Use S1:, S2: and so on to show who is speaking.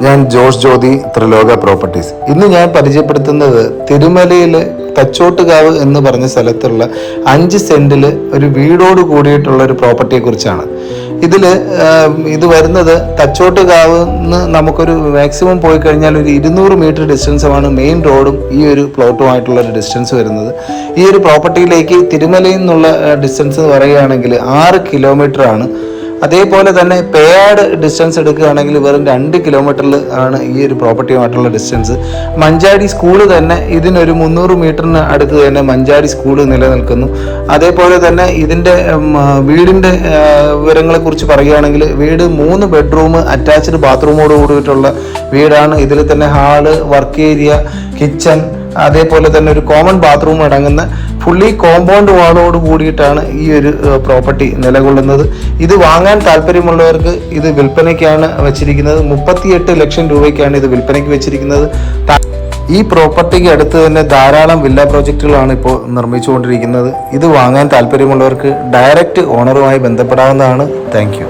S1: ഞാൻ ജോഷ് ജ്യോതി, ത്രിലോക പ്രോപ്പർട്ടീസ്. ഇന്ന് ഞാൻ പരിചയപ്പെടുത്തുന്നത് തിരുമലയിൽ തച്ചോട്ടുകാവ് എന്ന് പറഞ്ഞ സ്ഥലത്തുള്ള 5 സെന്റിൽ ഒരു വീടോട് കൂടിയിട്ടുള്ള ഒരു പ്രോപ്പർട്ടിയെ കുറിച്ചാണ്. ഇത് വരുന്നത് തച്ചോട്ടുകാവ് നിന്ന് നമുക്കൊരു മാക്സിമം പോയി കഴിഞ്ഞാൽ ഒരു 200 മീറ്റർ ഡിസ്റ്റൻസുമാണ് മെയിൻ റോഡും ഈ ഒരു പ്ലോട്ടുമായിട്ടുള്ള ഒരു ഡിസ്റ്റൻസ് വരുന്നത്. ഈ ഒരു പ്രോപ്പർട്ടിയിലേക്ക് തിരുമലയിൽ നിന്നുള്ള ഡിസ്റ്റൻസ് പറയുകയാണെങ്കിൽ 6 കിലോമീറ്റർ ആണ്. അതേപോലെ തന്നെ പേയാട് ഡിസ്റ്റൻസ് എടുക്കുകയാണെങ്കിൽ വെറും 2 കിലോമീറ്ററിൽ ആണ് ഈ ഒരു പ്രോപ്പർട്ടിയുമായിട്ടുള്ള ഡിസ്റ്റൻസ്. മഞ്ചാടി സ്കൂള് തന്നെ ഇതിനൊരു 300 മീറ്ററിന് അടുത്ത് തന്നെ മഞ്ചാടി സ്കൂള് നിലനിൽക്കുന്നു. അതേപോലെ തന്നെ ഇതിൻ്റെ വീടിൻ്റെ വിവരങ്ങളെ കുറിച്ച് പറയുകയാണെങ്കിൽ വീട് 3 ബെഡ്റൂം അറ്റാച്ച്ഡ് ബാത്റൂമോട് കൂടിയിട്ടുള്ള വീടാണ്. ഇതിൽ തന്നെ ഹാള്, വർക്ക് ഏരിയ, കിച്ചൺ, അതേപോലെ തന്നെ ഒരു കോമൺ ബാത്റൂം അടങ്ങുന്ന ഫുള്ളി കോമ്പൗണ്ട് വാളോട് കൂടിയിട്ടാണ് ഈ ഒരു പ്രോപ്പർട്ടി നിലകൊള്ളുന്നത്. ഇത് വാങ്ങാൻ താല്പര്യമുള്ളവർക്ക് ഇത് വിൽപ്പനയ്ക്കാണ് വെച്ചിരിക്കുന്നത്. 38 ലക്ഷം രൂപയ്ക്കാണ് ഇത് വിൽപ്പനയ്ക്ക് വെച്ചിരിക്കുന്നത്. ഈ പ്രോപ്പർട്ടിക്ക് അടുത്ത് തന്നെ ധാരാളം വില്ല പ്രോജക്റ്റുകളാണ് ഇപ്പോൾ നിർമ്മിച്ചുകൊണ്ടിരിക്കുന്നത്. ഇത് വാങ്ങാൻ താല്പര്യമുള്ളവർക്ക് ഡയറക്റ്റ് ഓണറുമായി ബന്ധപ്പെടാവുന്നതാണ്. Thank you.